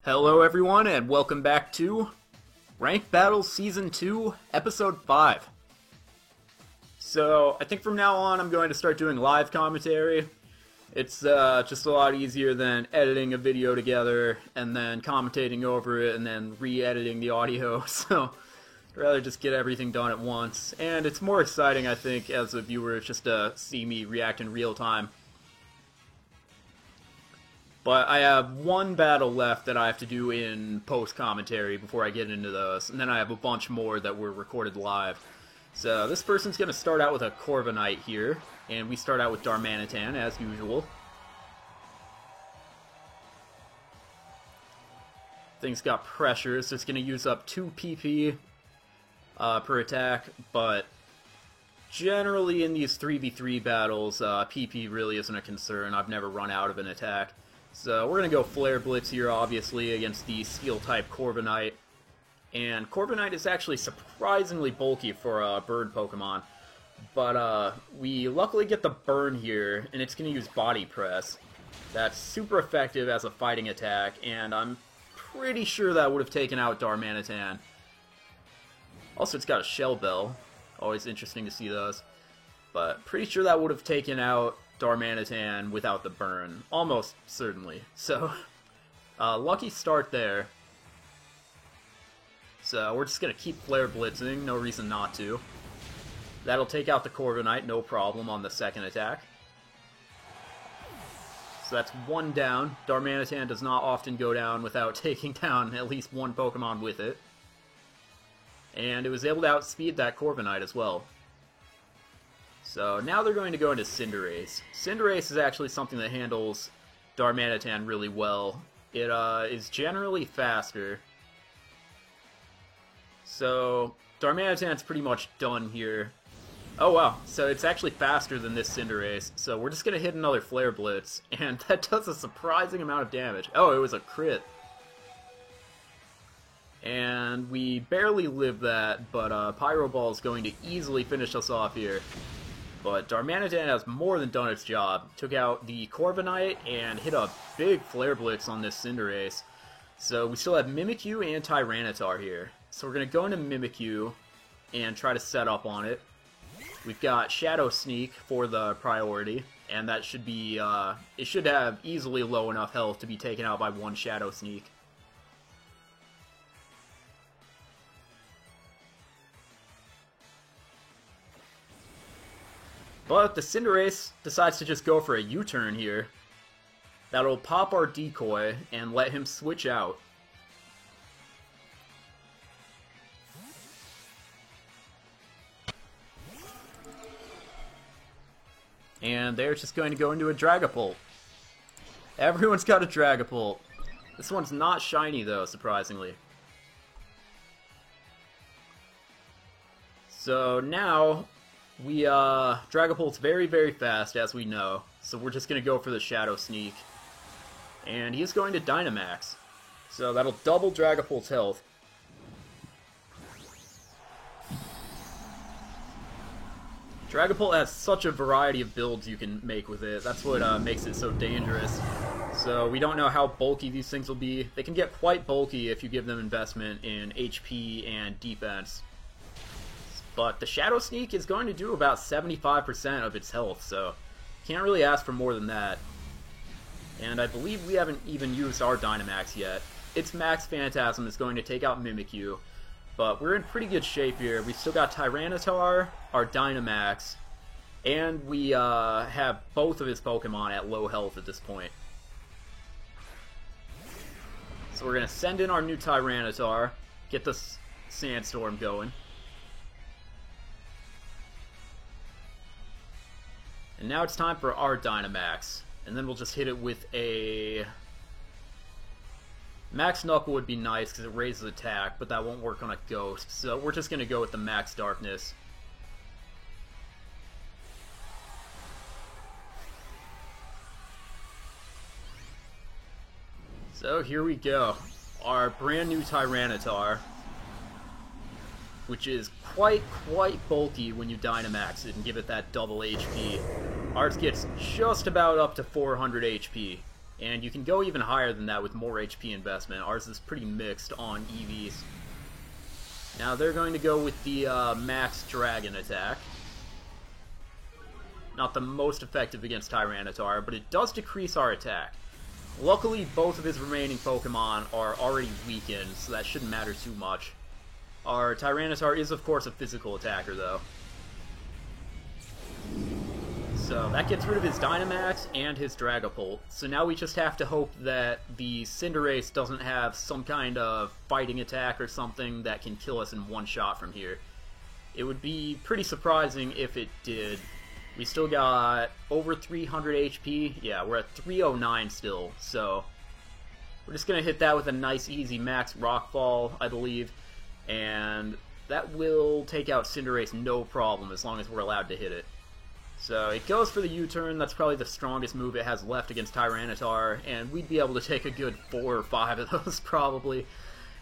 Hello everyone, and welcome back to Ranked Battles Season 2, Episode 5. So, I think from now on I'm going to start doing live commentary. It's just a lot easier than editing a video together, and then commentating over it, and then re-editing the audio, so I'd rather just get everything done at once. And it's more exciting, I think, as a viewer, just to see me react in real time. But I have one battle left that I have to do in post-commentary before I get into those, and then I have a bunch more that were recorded live. So this person's going to start out with a Corviknight here, and we start out with Darmanitan, as usual. Thing's got pressure, so it's going to use up 2 PP per attack, but generally in these 3v3 battles, PP really isn't a concern. I've never run out of an attack. So we're going to go Flare Blitz here, obviously, against the Steel-type Corviknight. And Corviknight is actually surprisingly bulky for a bird Pokemon. But we luckily get the Burn here, and it's going to use Body Press. That's super effective as a fighting attack, and I'm pretty sure that would have taken out Darmanitan. Also, it's got a Shell Bell. Always interesting to see those. But pretty sure that would have taken out Darmanitan without the burn. Almost certainly. So, lucky start there. So, we're just going to keep Flare Blitzing. No reason not to. That'll take out the Corviknight, no problem, on the second attack. So that's 1 down. Darmanitan does not often go down without taking down at least one Pokemon with it. And it was able to outspeed that Corviknight as well. So now they're going to go into Cinderace. Cinderace is actually something that handles Darmanitan really well. It is generally faster. So Darmanitan's pretty much done here. Oh wow, so it's actually faster than this Cinderace. So we're just going to hit another Flare Blitz, and that does a surprising amount of damage. Oh, it was a crit. And we barely live that, but Pyro Ball is going to easily finish us off here. But Darmanitan has more than done its job. Took out the Corviknight and hit a big Flare Blitz on this Cinderace. So we still have Mimikyu and Tyranitar here. So we're going to go into Mimikyu and try to set up on it. We've got Shadow Sneak for the priority, and that should be, it should have easily low enough health to be taken out by one Shadow Sneak. But the Cinderace decides to just go for a U-turn here. That'll pop our decoy and let him switch out. And they're just going to go into a Dragapult. Everyone's got a Dragapult. This one's not shiny though, surprisingly. So now Dragapult's very, very fast, as we know, so we're just going to go for the Shadow Sneak. And he's going to Dynamax. So that'll double Dragapult's health. Dragapult has such a variety of builds you can make with it. That's what makes it so dangerous. So we don't know how bulky these things will be. They can get quite bulky if you give them investment in HP and defense. But the Shadow Sneak is going to do about 75% of its health, so can't really ask for more than that. And I believe we haven't even used our Dynamax yet. Its Max Phantasm is going to take out Mimikyu, but we're in pretty good shape here. We've still got Tyranitar, our Dynamax, and we have both of his Pokemon at low health at this point. So we're going to send in our new Tyranitar, get the Sandstorm going. And now it's time for our Dynamax. And then we'll just hit it with a... Max Knuckle would be nice because it raises attack, but that won't work on a Ghost. So we're just going to go with the Max Darkness. So here we go. Our brand new Tyranitar, which is quite bulky when you Dynamax it and give it that double HP. Ours gets just about up to 400 HP. And you can go even higher than that with more HP investment. Ours is pretty mixed on EVs. Now they're going to go with the Max Dragon attack. Not the most effective against Tyranitar, but it does decrease our attack. Luckily, both of his remaining Pokemon are already weakened, so that shouldn't matter too much. Our Tyranitar is, of course, a physical attacker, though. So that gets rid of his Dynamax and his Dragapult. So now we just have to hope that the Cinderace doesn't have some kind of fighting attack or something that can kill us in one shot from here. It would be pretty surprising if it did. We still got over 300 HP. Yeah, we're at 309 still. So we're just going to hit that with a nice easy Max Rockfall, I believe. And that will take out Cinderace no problem as long as we're allowed to hit it. So it goes for the U-turn. That's probably the strongest move it has left against Tyranitar, and we'd be able to take a good 4 or 5 of those probably.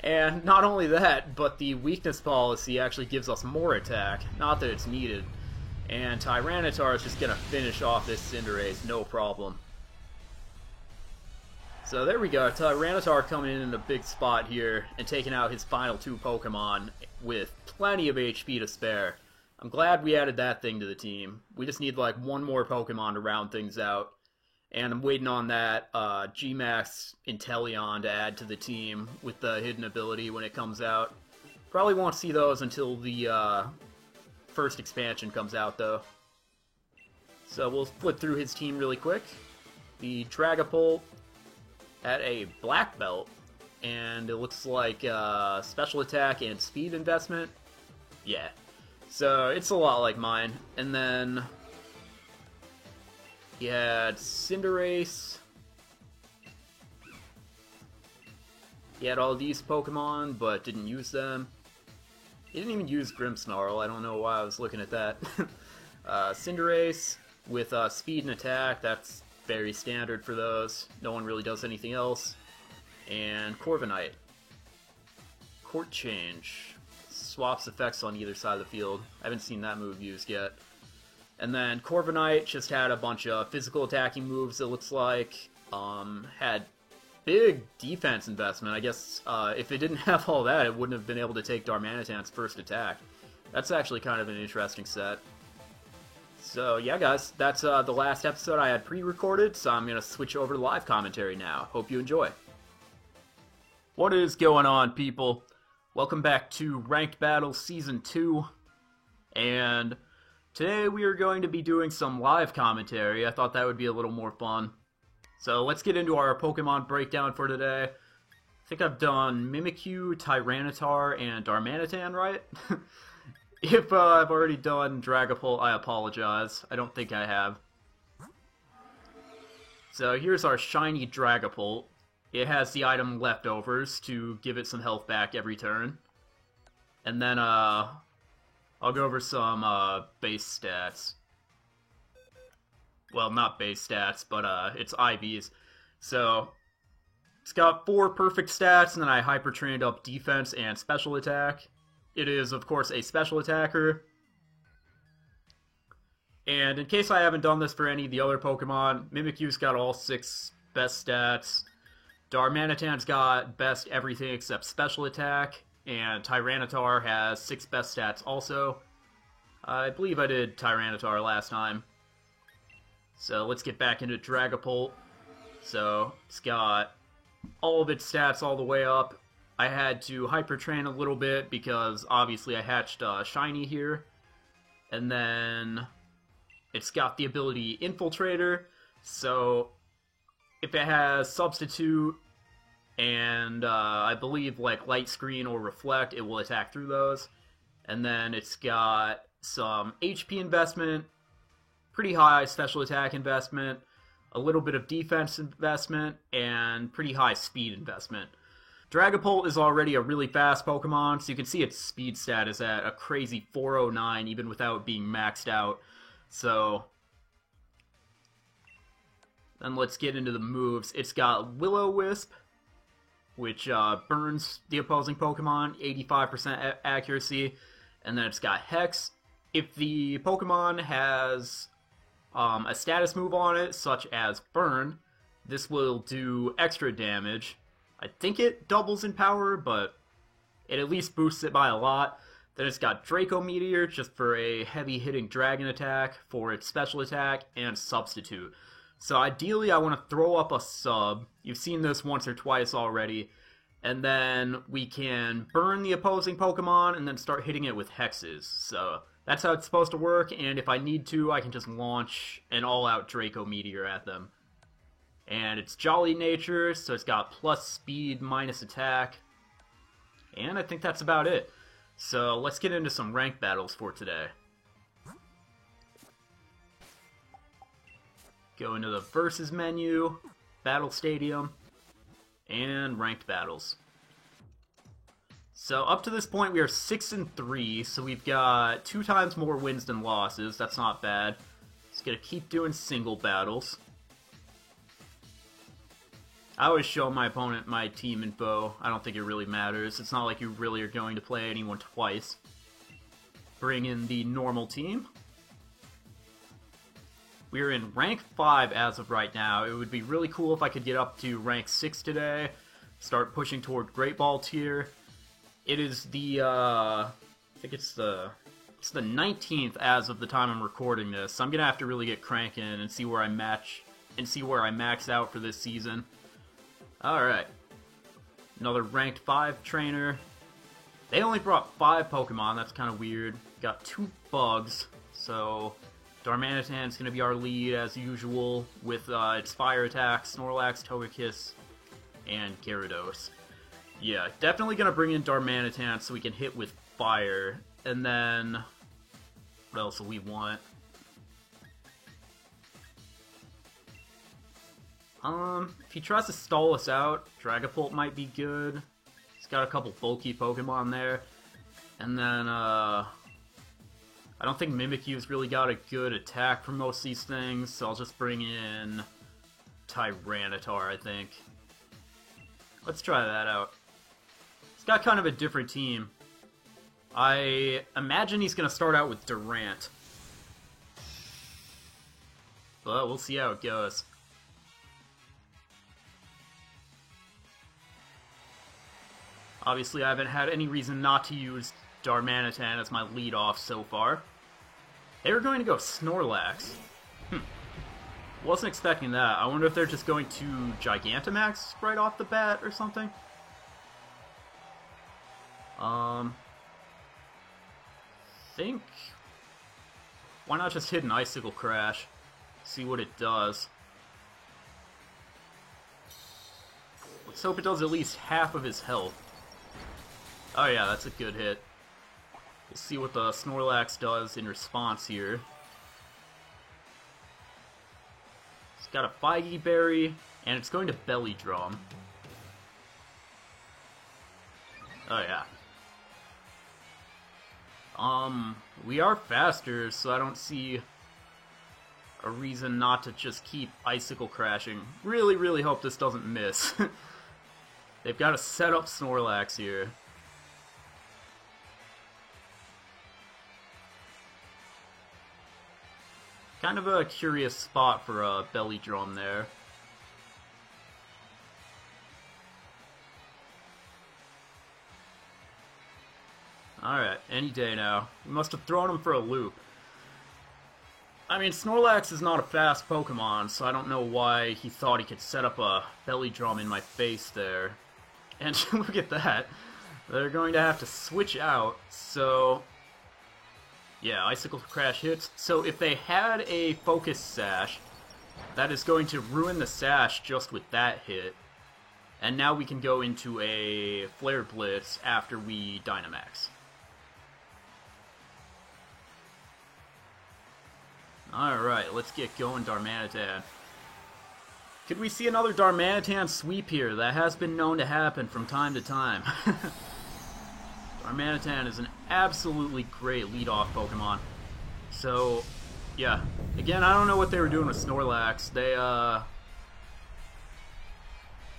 And not only that, but the weakness policy actually gives us more attack. Not that it's needed. And Tyranitar is just going to finish off this Cinderace, no problem. So there we go, Tyranitar coming in a big spot here and taking out his final 2 Pokemon with plenty of HP to spare. I'm glad we added that thing to the team. We just need like one more Pokemon to round things out. And I'm waiting on that G-Max Inteleon to add to the team with the hidden ability when it comes out. Probably won't see those until the first expansion comes out though. So we'll flip through his team really quick. The Dragapult at a black belt. And it looks like special attack and speed investment. Yeah. So it's a lot like mine. And then he had Cinderace. He had all these Pokemon, but didn't use them. He didn't even use Grimmsnarl. I don't know why I was looking at that. Cinderace with speed and attack. That's very standard for those. No one really does anything else. And Corviknight. Court Change. Swaps effects on either side of the field. I haven't seen that move used yet. And then Corviknight just had a bunch of physical attacking moves, it looks like. Had big defense investment. I guess if it didn't have all that, it wouldn't have been able to take Darmanitan's first attack. That's actually kind of an interesting set. So yeah guys, that's the last episode I had pre-recorded, so I'm going to switch over to live commentary now. Hope you enjoy. What is going on, people? Welcome back to Ranked Battles Season 2, and today we are going to be doing some live commentary. I thought that would be a little more fun. So let's get into our Pokemon breakdown for today. I think I've done Mimikyu, Tyranitar, and Darmanitan, right? If I've already done Dragapult, I apologize. I don't think I have. So here's our shiny Dragapult. It has the item Leftovers to give it some health back every turn. And then, I'll go over some, base stats. Well, not base stats, but, it's IVs. So, it's got 4 perfect stats, and then I hyper-trained up defense and special attack. It is, of course, a special attacker. And in case I haven't done this for any of the other Pokemon, Mimikyu's got all 6 best stats. Darmanitan's got best everything except special attack, and Tyranitar has 6 best stats also. I believe I did Tyranitar last time. So let's get back into Dragapult. So it's got all of its stats all the way up. I had to hyper train a little bit because obviously I hatched Shiny here. And then it's got the ability Infiltrator, so if it has Substitute and I believe like Light Screen or Reflect, it will attack through those. And then it's got some HP investment, pretty high special attack investment, a little bit of defense investment, and pretty high speed investment. Dragapult is already a really fast Pokemon, so you can see its speed stat is at a crazy 409 even without being maxed out. So then let's get into the moves. It's got Will-O-Wisp, which burns the opposing Pokemon, 85% accuracy. And then it's got Hex. If the Pokemon has a status move on it, such as Burn, This will do extra damage. I think it doubles in power, but it at least boosts it by a lot. Then it's got Draco Meteor, just for a heavy-hitting dragon attack, for its special attack, and Substitute. So ideally I want to throw up a sub. You've seen this once or twice already. And then we can burn the opposing Pokemon and then start hitting it with hexes. So that's how it's supposed to work, and if I need to, I can just launch an all-out Draco Meteor at them. And it's Jolly Nature, so it's got plus speed, minus attack. And I think that's about it. So let's get into some ranked battles for today. Go into the Versus menu, Battle Stadium, and ranked battles. So up to this point we are 6-3, so we've got 2 times more wins than losses. That's not bad. Just gonna keep doing single battles. I always show my opponent my team info. I don't think it really matters. It's not like you really are going to play anyone twice. Bring in the normal team. We're in rank 5 as of right now. It would be really cool if I could get up to rank 6 today. Start pushing toward Great Ball tier. It is the, I think it's the 19th as of the time I'm recording this. So I'm gonna have to really get cranking and see where I max out for this season. Alright. Another ranked 5 trainer. They only brought 5 Pokemon, that's kind of weird. Got 2 bugs, so Darmanitan's going to be our lead as usual with its fire attack, Snorlax, Togekiss, and Gyarados. Yeah, definitely going to bring in Darmanitan so we can hit with fire. And then, what else do we want? If he tries to stall us out, Dragapult might be good. He's got a couple bulky Pokemon there. And then, I don't think Mimikyu's really got a good attack for most of these things, so I'll just bring in Tyranitar, I think. Let's try that out. He's got kind of a different team. I imagine he's going to start out with Durant. But we'll see how it goes. Obviously, I haven't had any reason not to use Darmanitan as my lead-off so far. They were going to go Snorlax. Wasn't expecting that. I wonder if they're just going to Gigantamax right off the bat or something. Think... Why not just hit an Icicle Crash? See what it does. Let's hope it does at least half of his health. Oh yeah, that's a good hit. We'll see what the Snorlax does in response here. It's got a Feige Berry, and it's going to Belly Drum. Oh yeah. We are faster, so I don't see a reason not to just keep Icicle Crashing. Really, really hope this doesn't miss. They've got to set up Snorlax here. Kind of a curious spot for a Belly Drum there. Alright, any day now. We must have thrown him for a loop. I mean, Snorlax is not a fast Pokemon, so I don't know why he thought he could set up a Belly Drum in my face there. And look at that. They're going to have to switch out, so... Yeah, Icicle Crash hits. So if they had a Focus Sash, that is going to ruin the Sash just with that hit. And now we can go into a Flare Blitz after we Dynamax. Alright, let's get going, Darmanitan. Could we see another Darmanitan sweep here? That has been known to happen from time to time. Darmanitan is an absolutely great lead-off Pokemon. So, yeah. Again, I don't know what they were doing with Snorlax.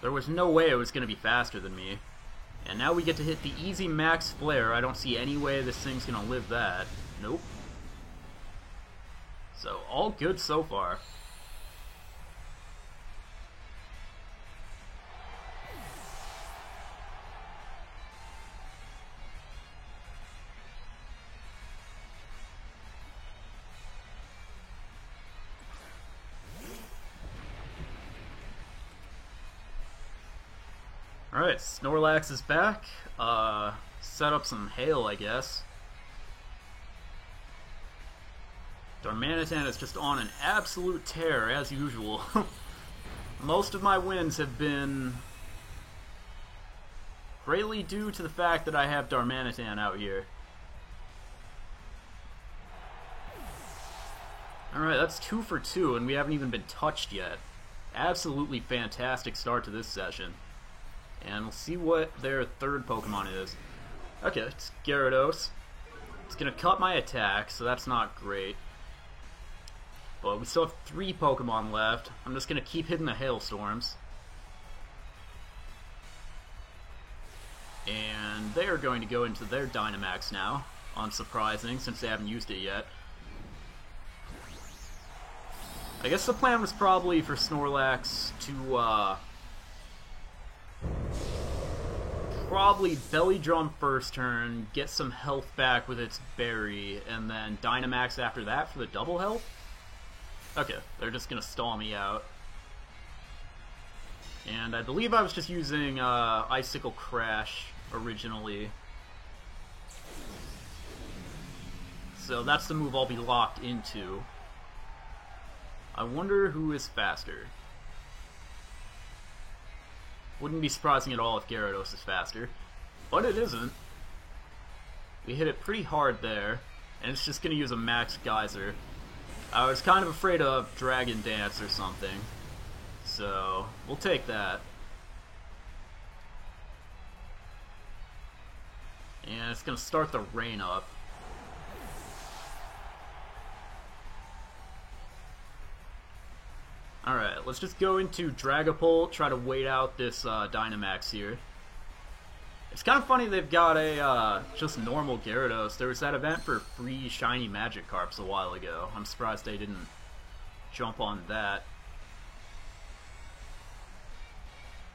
There was no way it was going to be faster than me. And now we get to hit the easy Max Flare. I don't see any way this thing's going to live that. Nope. So, all good so far. Alright, Snorlax is back. Set up some hail, I guess. Darmanitan is just on an absolute tear, as usual. Most of my wins have been greatly due to the fact that I have Darmanitan out here. Alright, that's 2 for 2, and we haven't even been touched yet. Absolutely fantastic start to this session. And we'll see what their third Pokemon is. Okay, it's Gyarados. It's gonna cut my attack, so that's not great. But we still have 3 Pokemon left. I'm just gonna keep hitting the Hailstorms. And they're going to go into their Dynamax now. Unsurprising, since they haven't used it yet. I guess the plan was probably for Snorlax to, probably Belly Drum first turn, get some health back with its berry, and then Dynamax after that for the double health? Okay, they're just gonna stall me out. And I believe I was just using Icicle Crash originally. So that's the move I'll be locked into. I wonder who is faster. Wouldn't be surprising at all if Gyarados is faster. But it isn't. We hit it pretty hard there, and it's just going to use a Max Geyser. I was kind of afraid of Dragon Dance or something, so we'll take that. And it's going to start the rain up. Alright, let's just go into Dragapult, try to wait out this Dynamax here. It's kind of funny they've got a just normal Gyarados. There was that event for free shiny Magikarps a while ago. I'm surprised they didn't jump on that.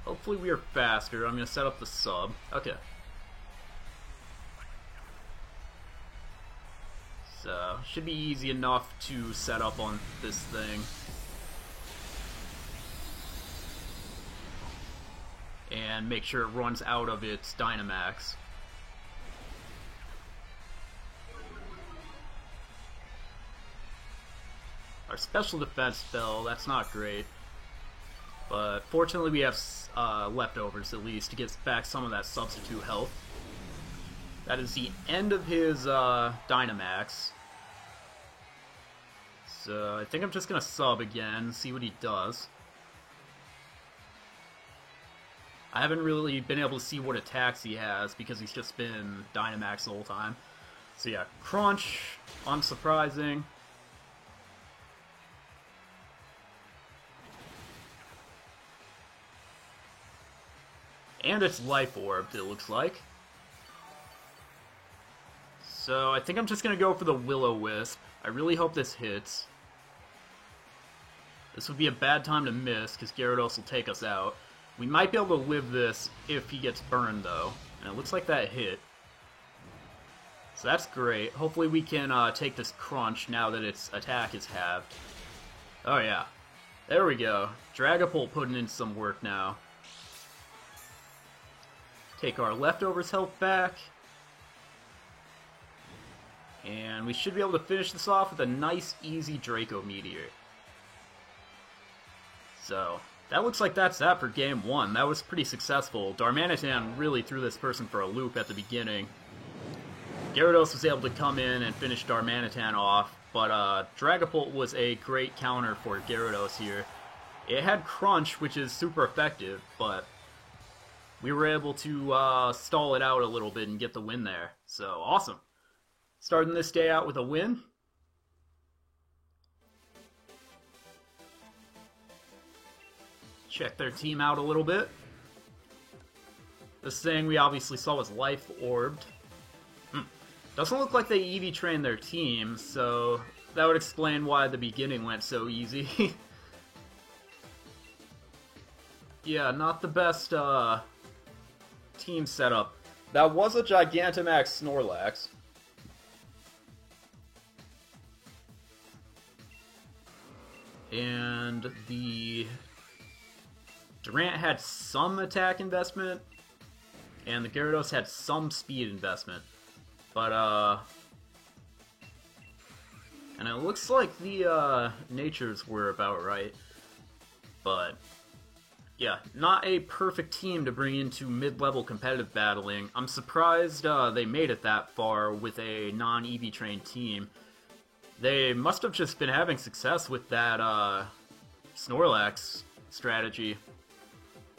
Hopefully we are faster. I'm going to set up the sub. Okay. So, should be easy enough to set up on this thing. And make sure it runs out of its Dynamax. Our special defense fell, that's not great. But fortunately we have leftovers at least to get back some of that substitute health. That is the end of his Dynamax. So I think I'm just going to sub again, see what he does. I haven't really been able to see what attacks he has because he's just been Dynamax the whole time. So yeah, Crunch, unsurprising. And it's Life Orbed, it looks like. So I think I'm just going to go for the Will-O-Wisp. I really hope this hits. This would be a bad time to miss because Gyarados will take us out. We might be able to live this if he gets burned, though. And it looks like that hit. So that's great. Hopefully we can take this Crunch now that its attack is halved. Oh yeah. There we go. Dragapult putting in some work now. Take our leftovers health back. And we should be able to finish this off with a nice, easy Draco Meteor. So, that looks like that's that for game 1. That was pretty successful. Darmanitan really threw this person for a loop at the beginning. Gyarados was able to come in and finish Darmanitan off, but Dragapult was a great counter for Gyarados here. It had Crunch, which is super effective, but we were able to stall it out a little bit and get the win there. So, awesome. Starting this day out with a win. Check their team out a little bit. This thing we obviously saw was Life Orbed. Doesn't look like they EV trained their team, so that would explain why the beginning went so easy. Yeah, not the best team setup. That was a Gigantamax Snorlax. And the Durant had some attack investment. And the Gyarados had some speed investment. But, and it looks like the, natures were about right. But, yeah, not a perfect team to bring into mid-level competitive battling. I'm surprised, they made it that far with a non-EV trained team. They must have just been having success with that, Snorlax strategy.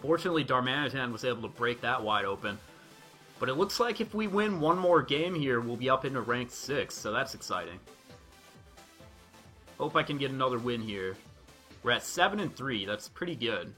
Fortunately, Darmanitan was able to break that wide open. But it looks like if we win one more game here, we'll be up into rank 6, so that's exciting. Hope I can get another win here. We're at 7-3, that's pretty good.